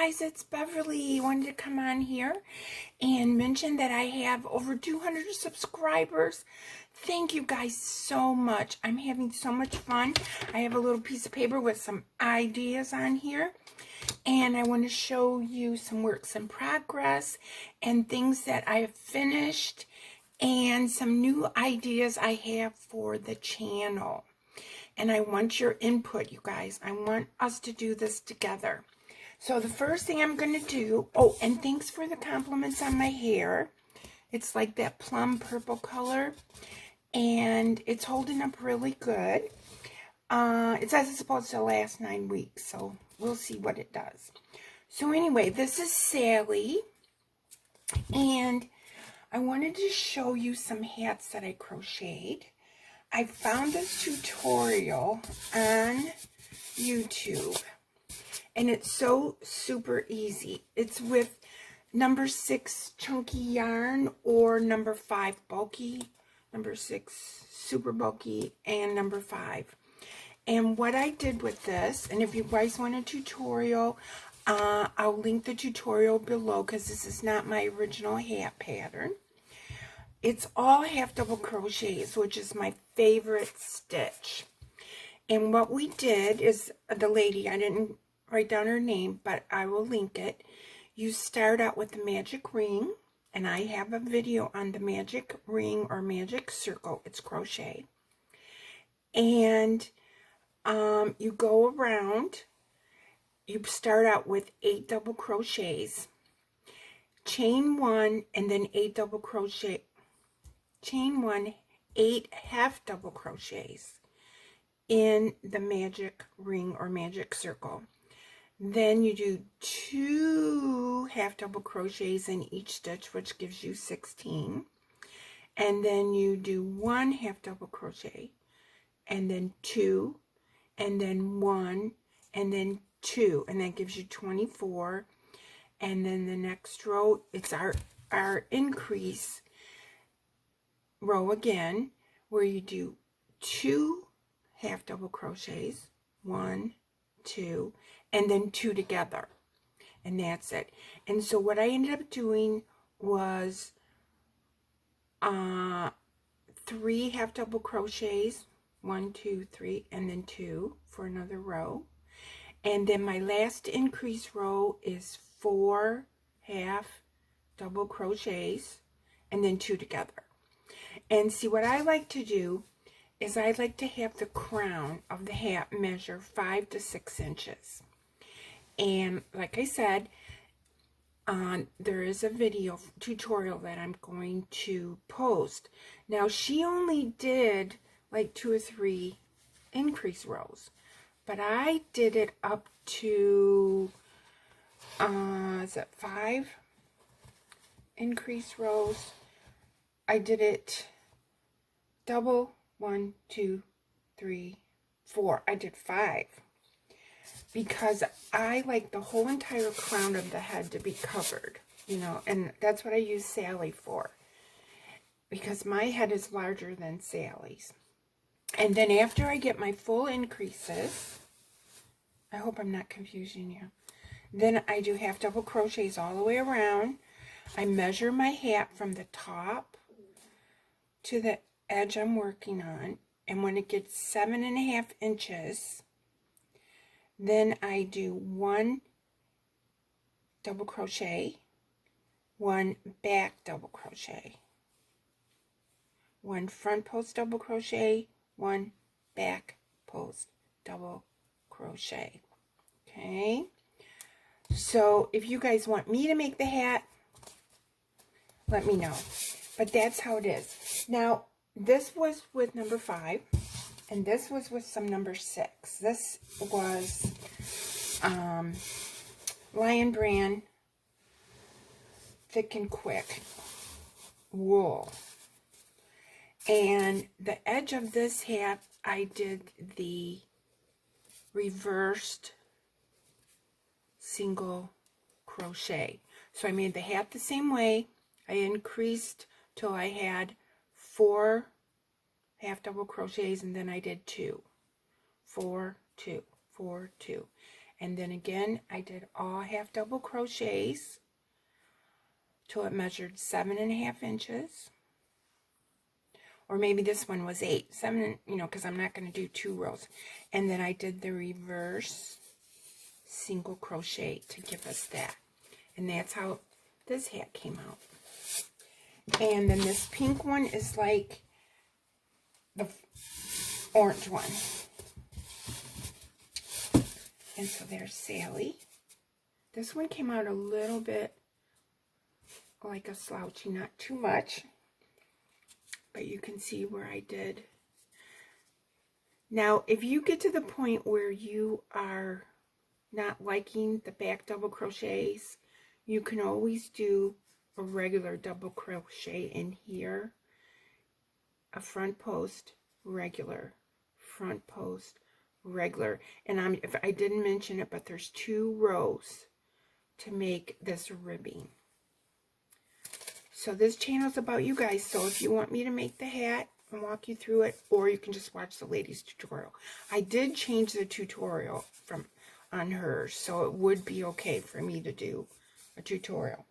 guys, it's Beverly. Wanted to come on here and mention that I have over 200 subscribers. Thank you guys so much. I'm having so much fun. I have a little piece of paper with some ideas on here, and I want to show you some works in progress and things that I have finished and some new ideas I have for the channel. And I want your input, you guys. I want us to do this together. So the first thing I'm going to do, oh, and thanks for the compliments on my hair. It's like that plum purple color, and it's holding up really good. It says it's supposed to last 9 weeks, so we'll see what it does. So anyway, this is Sally, and I wanted to show you some hats that I crocheted. I found this tutorial on YouTube, and it's so super easy. It's with number 6 chunky yarn or number 5 bulky, number 6 super bulky, and number 5. And what I did with this, and if you guys want a tutorial, I'll link the tutorial below because this is not my original hat pattern. It's all half double crochets, which is my favorite stitch. And what we did is, the lady, I didn't write down her name, but I will link it. You start out with the magic ring, and I have a video on the magic ring or magic circle. It's crochet. And you go around, you start out with 8 double crochets, chain 1, and then 8 double crochet, chain 1, 8 half double crochets in the magic ring or magic circle. Then you do 2 half double crochets in each stitch, which gives you 16. And then you do 1 half double crochet, and then 2, and then 1, and then 2, and that gives you 24. And then the next row, it's our increase row again, where you do 2 half double crochets, 1, 2, and then 2 together, and that's it. And so what I ended up doing was 3 half double crochets, 1, 2, 3, and then 2 for another row. And then my last increase row is 4 half double crochets, and then 2 together. And see, what I like to do is I like to have the crown of the hat measure 5 to 6 inches. And like I said, there is a video tutorial that I'm going to post. Now, she only did like 2 or 3 increase rows, but I did it up to, is it 5 increase rows? I did it double, 1, 2, 3, 4. I did 5 because I like the whole entire crown of the head to be covered, you know, and that's what I use Sally for, because my head is larger than Sally's. And then after I get my full increases, I hope I'm not confusing you, then I do half double crochets all the way around. I measure my hat from the top to the edge I'm working on, and when it gets 7.5 inches, then I do 1 double crochet, 1 back double crochet, 1 front post double crochet, 1 back post double crochet. Okay, so if you guys want me to make the hat, let me know. But that's how it is. Now, this was with number 5, and this was with some number 6. This was Lion Brand Thick and Quick wool. And the edge of this hat, I did the reversed single crochet. So I made the hat the same way. I increased till I had 4 half double crochets, and then I did 2, 4, 2, 4, 2, And then again, I did all half double crochets till it measured 7.5 inches. Or maybe this one was 8, 7, you know, because I'm not going to do 2 rows. And then I did the reverse single crochet to give us that. And that's how this hat came out. And then this pink one is like the orange one. And so there's Sally. This one came out a little bit like a slouchy, not too much. But you can see where I did. Now, if you get to the point where you are not liking the back double crochets, you can always do a regular double crochet in here. A front post, regular, front post, regular. And if I didn't mention it, but there's 2 rows to make this ribbing. So this channel is about you guys. So if you want me to make the hat and walk you through it, or you can just watch the ladies tutorial. I did change the tutorial on hers, so it would be okay for me to do a tutorial.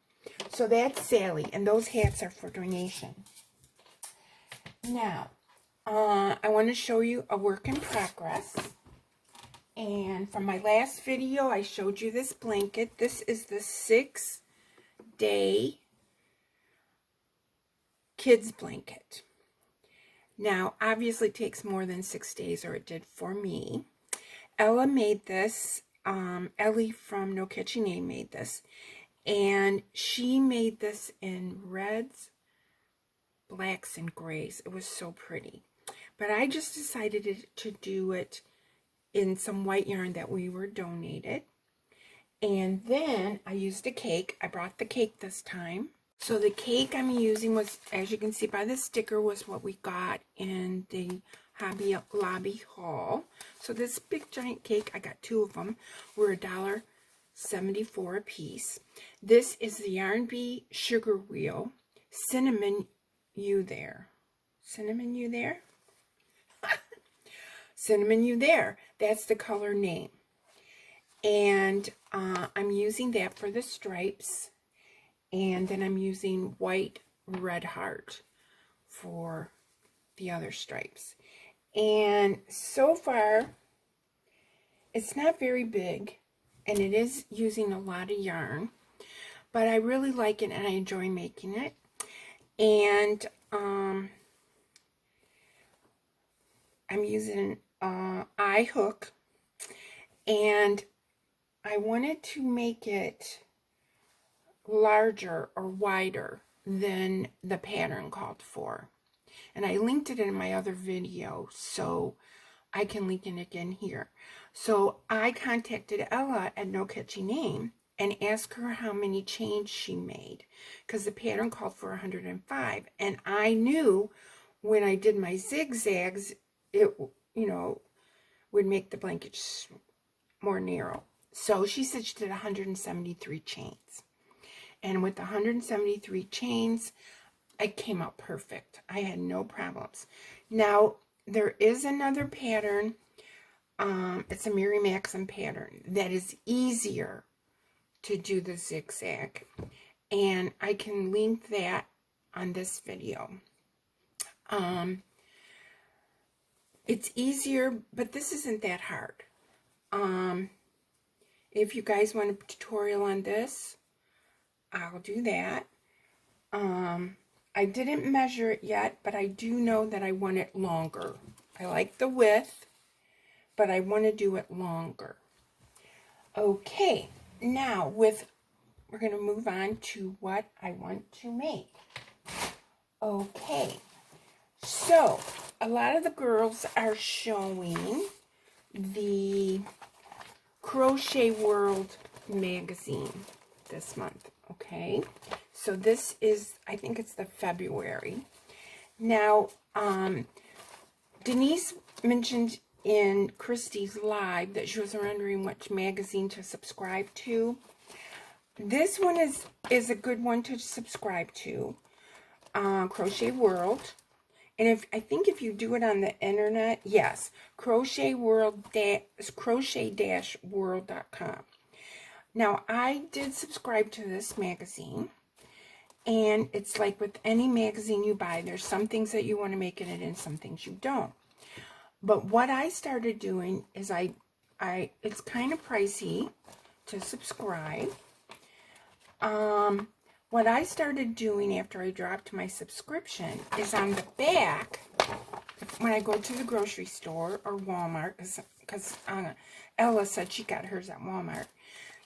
So that's Sally, and those hats are for donation. Now, I want to show you a work in progress. And from my last video, I showed you this blanket. This is the 6-day kids blanket. Now, obviously it takes more than 6 days, or it did for me. Ella made this. Ellie from No Catchy Name made this. And she made this in reds, blacks, and grays. It was so pretty. But I just decided to do it in some white yarn that we were donated. And then I used a cake. I brought the cake this time. So the cake I'm using was, as you can see by the sticker, was what we got in the Hobby Lobby haul. So this big giant cake, I got 2 of them, were $1.74 a piece. This is the Yarn Bee Sugar Wheel, Cinnamon You There. Cinnamon You There? Cinnamon You There. That's the color name. And I'm using that for the stripes. And then I'm using white red heart for the other stripes. And so far, it's not very big, and it is using a lot of yarn, but I really like it and I enjoy making it. And I'm using eye hook, and I wanted to make it larger or wider than the pattern called for. And I linked it in my other video, so I can link it again here. So I contacted Ella at No Catchy Name and asked her how many chains she made, because the pattern called for 105. And I knew when I did my zigzags, it, you know, would make the blanket more narrow. So she said she did 173 chains. And with the 173 chains, it came out perfect. I had no problems. Now, there is another pattern. It's a MaryMaxim pattern that is easier to do the zigzag. And I can link that on this video. It's easier, but this isn't that hard. If you guys want a tutorial on this, I'll do that. I didn't measure it yet, but I do know that I want it longer. I like the width, but I want to do it longer. Okay, now we're going to move on to what I want to make. Okay, so a lot of the girls are showing the Crochet World magazine this month. Okay, so this is, I think it's the February. Now, Denise mentioned in Christy's live that she was wondering which magazine to subscribe to. This one is a good one to subscribe to, Crochet World. And I think if you do it on the internet, yes, crochet-world.com. Now, I did subscribe to this magazine, and it's like with any magazine you buy, there's some things that you want to make in it and some things you don't. But what I started doing is it's kind of pricey to subscribe. What I started doing after I dropped my subscription is on the back, when I go to the grocery store or Walmart, because Ella said she got hers at Walmart,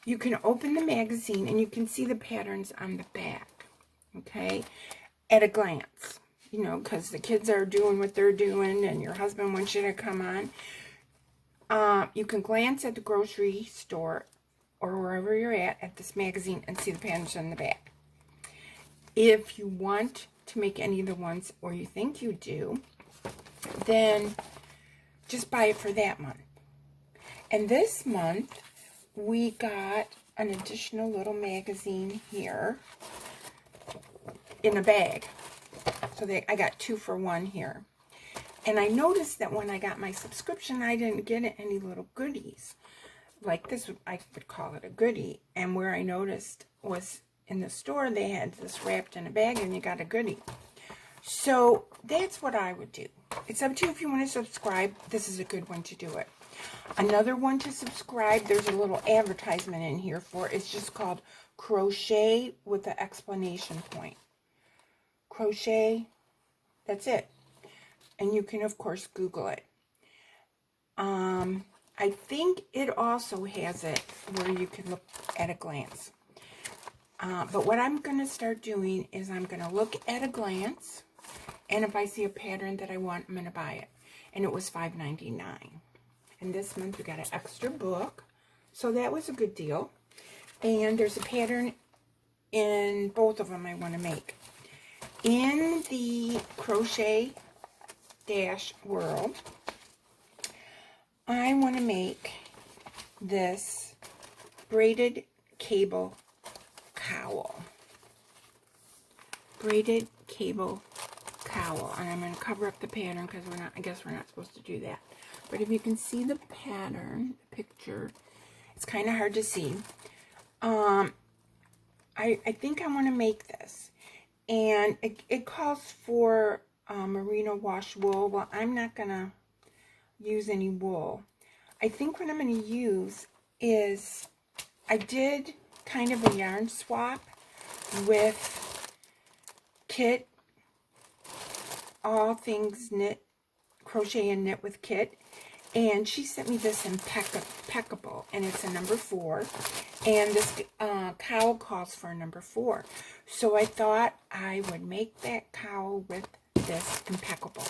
you can open the magazine and you can see the patterns on the back, okay, at a glance, you know, because the kids are doing what they're doing and your husband wants you to come on. You can glance at the grocery store or wherever you're at this magazine and see the patterns on the back. If you want to make any of the ones, or you think you do, then just buy it for that month. And this month, we got an additional little magazine here in a bag. So I got 2 for 1 here. And I noticed that when I got my subscription, I didn't get any little goodies. Like this, I would call it a goodie. And where I noticed was in the store, they had this wrapped in a bag and you got a goodie. So that's what I would do. It's up to you if you want to subscribe. This is a good one to do it. Another one to subscribe, there's a little advertisement in here for. It's just called Crochet with an exclamation point. Crochet, that's it. And you can, of course, Google it. I think it also has it where you can look at a glance. But what I'm going to start doing is I'm going to look at a glance, and if I see a pattern that I want, I'm going to buy it. And it was $5.99. And this month we got an extra book, so that was a good deal. And there's a pattern in both of them I want to make. In the Crochet-World, I want to make this braided cable cowl. Braided cable cowl. And I'm going to cover up the pattern because I guess we're not supposed to do that. But if you can see the pattern, the picture, it's kind of hard to see. I think I want to make this. And it calls for merino wash wool. Well, I'm not going to use any wool. I think what I'm going to use is, I did kind of a yarn swap with Kit, all things knit, crochet and knit with Kit, and she sent me this impeccable, and it's a number 4, and this cowl calls for a number 4, so I thought I would make that cowl with this impeccable.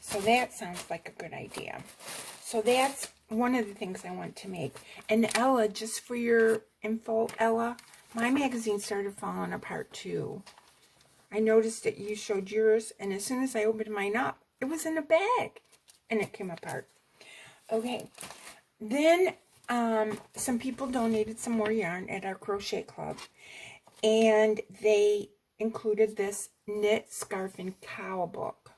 So that sounds like a good idea. So that's one of the things I want to make. And Ella, just for your info, Ella, my magazine started falling apart too. I noticed that you showed yours, and as soon as I opened mine up, it was in a bag, and it came apart. Okay, then some people donated some more yarn at our crochet club, and they included this knit scarf and cowl book.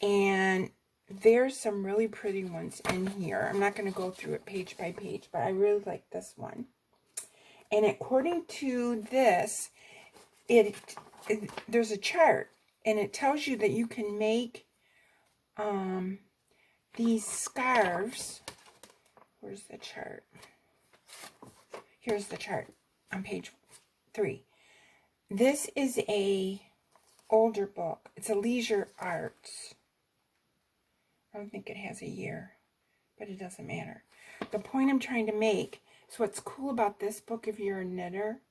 And there's some really pretty ones in here. I'm not going to go through it page by page, but I really like this one. And according to this, there's a chart, and it tells you that you can make these scarves. Where's the chart? Here's the chart on page 3. This is a older book. It's a Leisure Arts. I don't think it has a year, but it doesn't matter. The point I'm trying to make is what's cool about this book, if you're a knitter,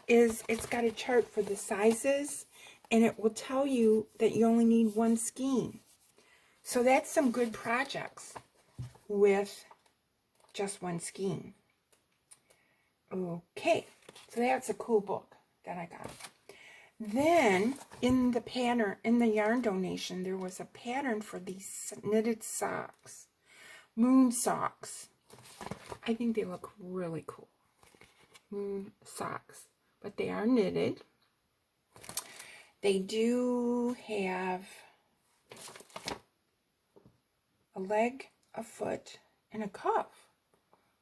is it's got a chart for the sizes, and it will tell you that you only need 1 skein. So that's some good projects with just 1 skein. Okay, so that's a cool book that I got. Then, in the pattern, in the yarn donation, there was a pattern for these knitted socks. Moon socks. I think they look really cool. Moon socks. But they are knitted. They do have a leg, a foot, and a cuff.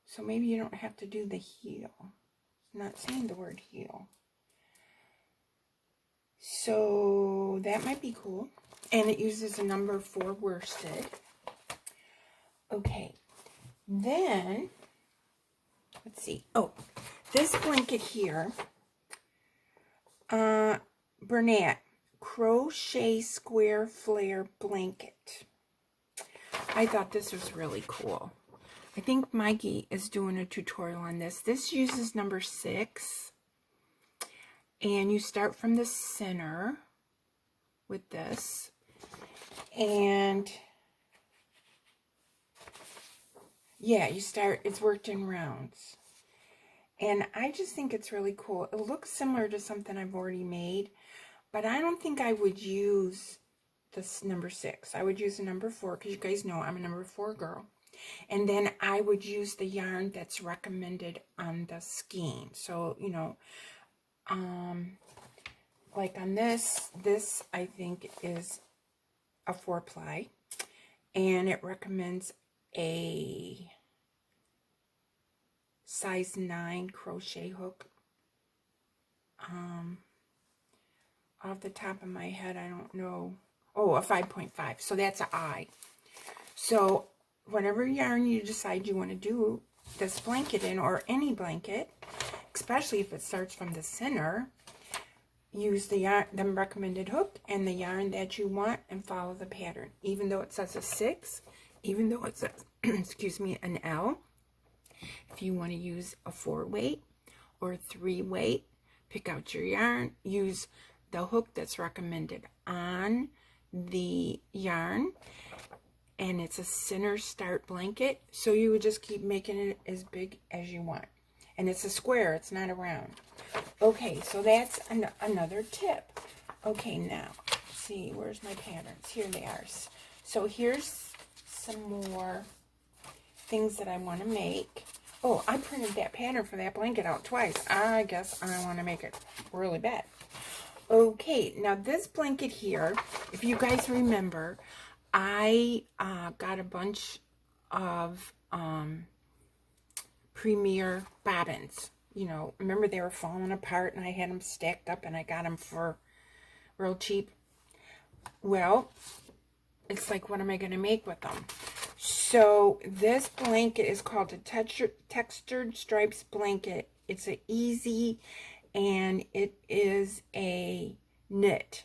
So maybe you don't have to do the heel. I'm not saying the word heel. So that might be cool. And it uses a number 4 worsted. Okay. Then, let's see. Oh, this blanket here, Bernat Crochet Square Flair Blanket. I thought this was really cool. I think Mikey is doing a tutorial on this. This uses number 6. And you start from the center with this. And yeah, you start, it's worked in rounds. And I just think it's really cool. It looks similar to something I've already made, but I don't think I would use this number 6. I would use a number 4, because you guys know I'm a number 4 girl. And then I would use the yarn that's recommended on the skein. So, you know, like on this I think is a 4-ply. And it recommends a size 9 crochet hook. Off the top of my head, I don't know. Oh, a 5.5. So that's an I. So whatever yarn you decide you want to do this blanket in, or any blanket, especially if it starts from the center, use the yarn, the recommended hook and the yarn that you want, and follow the pattern. Even though it says a 6, even though it says, excuse me, an L, if you want to use a 4 weight or a 3 weight, pick out your yarn, use the hook that's recommended on the yarn, and it's a center start blanket, so you would just keep making it as big as you want. And it's a square, it's not a round. Okay, so that's another tip. Okay, now, let's see, where's my patterns? Here they are. So here's some more things that I want to make. Oh, I printed that pattern for that blanket out twice. I guess I want to make it really bad. Okay, now this blanket here, if you guys remember, I got a bunch of Premier bobbins. You know, remember they were falling apart and I had them stacked up and I got them for real cheap. Well, it's like, what am I going to make with them? So this blanket is called a textured stripes blanket. It's an easy, and it is a knit.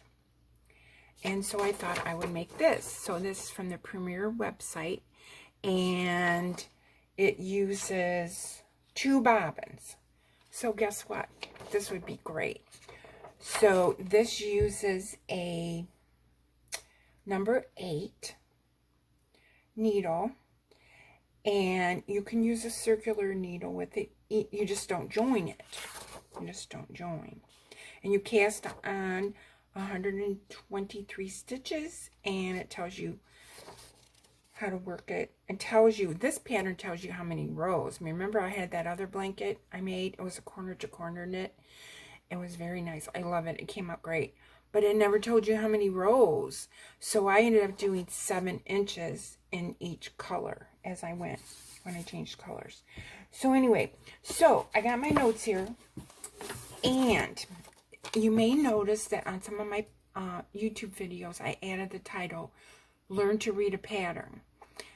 And so I thought I would make this. So this is from the Premier website, and it uses 2 bobbins. So guess what? This would be great. So this uses a number 8 needle, and you can use a circular needle with it. You just don't join it. You just don't join. And you cast on 123 stitches, and it tells you how to work it. It tells you, this pattern tells you how many rows. Remember I had that other blanket I made? It was a corner to corner knit. It was very nice. I love it. It came out great. But it never told you how many rows. So I ended up doing 7 inches in each color as I went, when I changed colors. So anyway, so I got my notes here. And you may notice that on some of my YouTube videos, I added the title, Learn to Read a Pattern.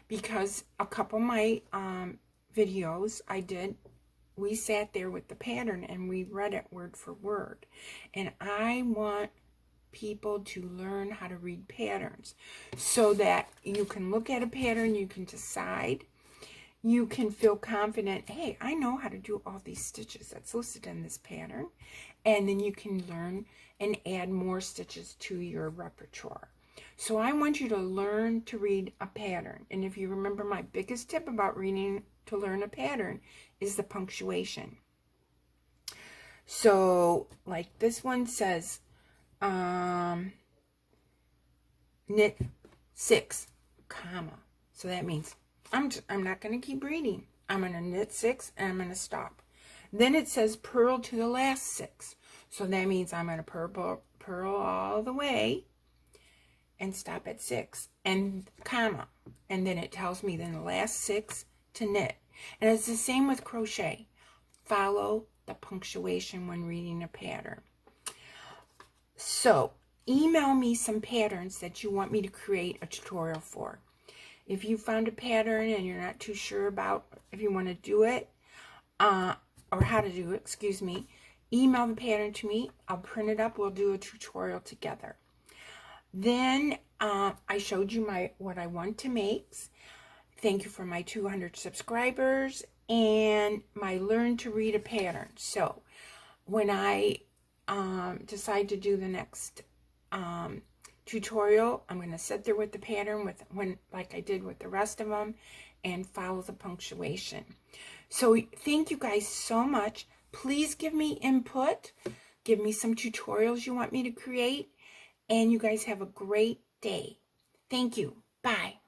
Because a couple of my videos we sat there with the pattern and we read it word for word. And I want people to learn how to read patterns so that you can look at a pattern, you can decide, you can feel confident, hey, I know how to do all these stitches that's listed in this pattern, and then you can learn and add more stitches to your repertoire. So I want you to learn to read a pattern. And if you remember, my biggest tip about reading to learn a pattern is the punctuation. So like this one says, knit 6, comma. So that means I'm not going to keep reading. I'm going to knit 6 and I'm going to stop. Then it says purl to the last 6. So that means I'm going to purl all the way and stop at 6 and comma, and then it tells me then the last 6 to knit. And it's the same with crochet. Follow the punctuation when reading a pattern. So email me some patterns that you want me to create a tutorial for. If you found a pattern and you're not too sure about if you want to do it, or how to do it, excuse me, email the pattern to me. I'll print it up. We'll do a tutorial together. Then I showed you what I want to make. Thank you for my 200 subscribers and my learn to read a pattern. So when I decide to do the next tutorial, I'm going to sit there with the pattern like I did with the rest of them and follow the punctuation. So thank you guys so much. Please give me input. Give me some tutorials you want me to create. And you guys have a great day. Thank you. Bye.